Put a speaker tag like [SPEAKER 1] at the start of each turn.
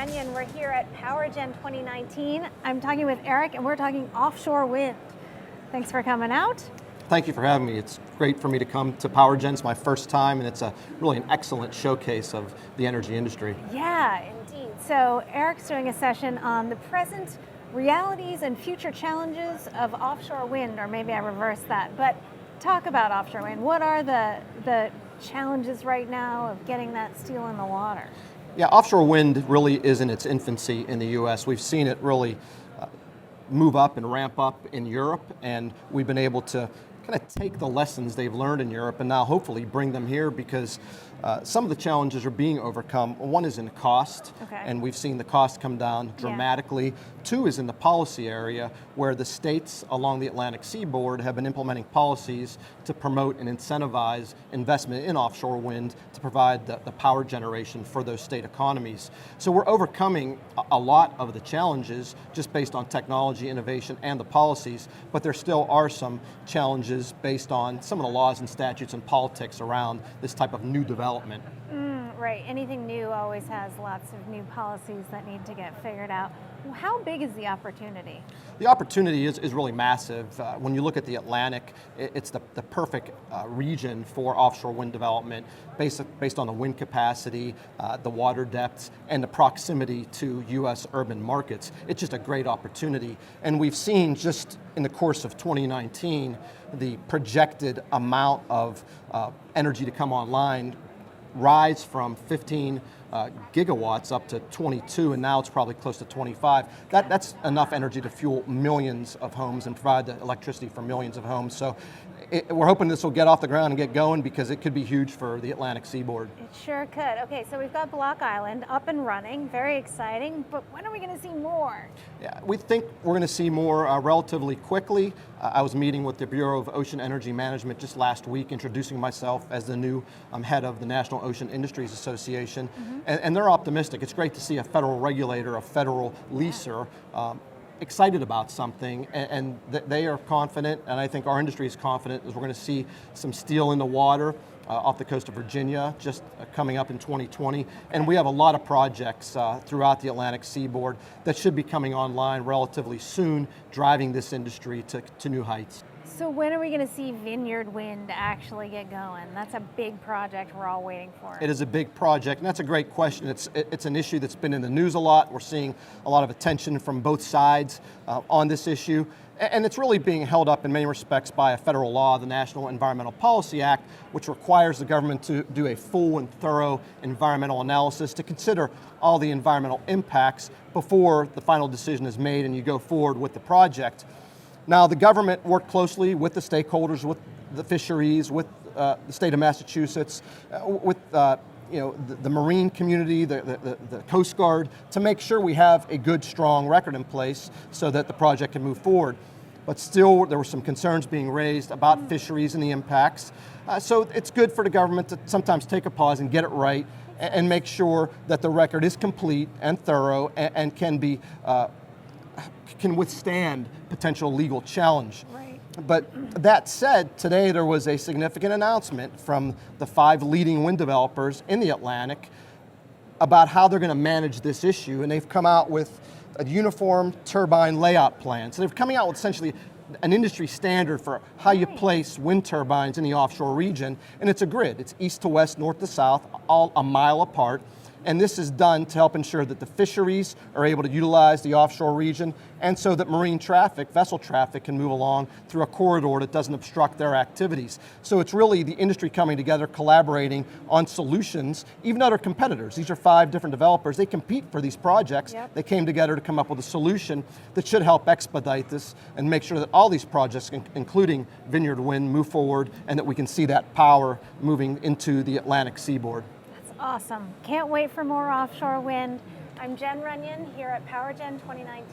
[SPEAKER 1] Runyon. We're here at PowerGen 2019. I'm talking with Erik, and we're talking offshore wind. Thanks for coming out.
[SPEAKER 2] Thank you for having me. It's great for me to come to PowerGen. It's my first time, and it's really an excellent showcase of the energy industry.
[SPEAKER 1] Yeah, indeed. So Erik's doing a session on the present realities and future challenges of offshore wind, or maybe I reversed that. But talk about offshore wind. What are the challenges right now of getting that steel in the water?
[SPEAKER 2] Yeah, offshore wind really is in its infancy in the U.S. We've seen it really move up and ramp up in Europe, and we've been able to kind of take the lessons they've learned in Europe and now hopefully bring them here, because some of the challenges are being overcome. One is in cost, and we've seen the cost come down dramatically. Yeah. Two is in the policy area, where the states along the Atlantic seaboard have been implementing policies to promote and incentivize investment in offshore wind to provide the power generation for those state economies. So we're overcoming a lot of the challenges just based on technology, innovation, and the policies, but there still are some challenges based on some of the laws and statutes and politics around this type of new development.
[SPEAKER 1] Right, anything new always has lots of new policies that need to get figured out. How big is the opportunity?
[SPEAKER 2] The opportunity is really massive. When you look at the Atlantic, it's the perfect region for offshore wind development based on the wind capacity, the water depths, and the proximity to U.S. urban markets. It's just a great opportunity. And we've seen just in the course of 2019, the projected amount of energy to come online rise from 15 gigawatts up to 22, and now it's probably close to 25. That's enough energy to fuel millions of homes and provide the electricity for millions of homes. So we're hoping this will get off the ground and get going, because it could be huge for the Atlantic seaboard.
[SPEAKER 1] It sure could. Okay, so we've got Block Island up and running, very exciting, but when are we going to see more?
[SPEAKER 2] Yeah, we think we're going to see more relatively quickly. I was meeting with the Bureau of Ocean Energy Management just last week, introducing myself as the new head of the National Ocean Industries Association, and they're optimistic. It's great to see a federal regulator, a federal leaser, excited about something, and they are confident, and I think our industry is confident, as we're going to see some steel in the water off the coast of Virginia just coming up in 2020. And we have a lot of projects throughout the Atlantic seaboard that should be coming online relatively soon, driving this industry to new heights.
[SPEAKER 1] So when are we going to see Vineyard Wind actually get going? That's a big project we're all waiting for.
[SPEAKER 2] It is a big project, and that's a great question. It's an issue that's been in the news a lot. We're seeing a lot of attention from both sides on this issue, and it's really being held up in many respects by a federal law, the National Environmental Policy Act, which requires the government to do a full and thorough environmental analysis to consider all the environmental impacts before the final decision is made and you go forward with the project. Now, the government worked closely with the stakeholders, with the fisheries, with the state of Massachusetts, with the marine community, the Coast Guard, to make sure we have a good, strong record in place so that the project can move forward. But still, there were some concerns being raised about fisheries and the impacts. So it's good for the government to sometimes take a pause and get it right and make sure that the record is complete and thorough and can withstand potential legal challenge.
[SPEAKER 1] Right.
[SPEAKER 2] But that said, today there was a significant announcement from the 5 leading wind developers in the Atlantic about how they're going to manage this issue, and they've come out with a uniform turbine layout plan. So they're coming out with essentially an industry standard for how you place wind turbines in the offshore region, and it's a grid. It's east to west, north to south, all a mile apart. And this is done to help ensure that the fisheries are able to utilize the offshore region, and so that marine traffic, vessel traffic, can move along through a corridor that doesn't obstruct their activities. So it's really the industry coming together, collaborating on solutions, even other competitors. These are 5 different developers. They compete for these projects. Yep. They came together to come up with a solution that should help expedite this and make sure that all these projects, including Vineyard Wind, move forward, and that we can see that power moving into the Atlantic seaboard.
[SPEAKER 1] Awesome. Can't wait for more offshore wind. I'm Jen Runyon here at PowerGen 2019.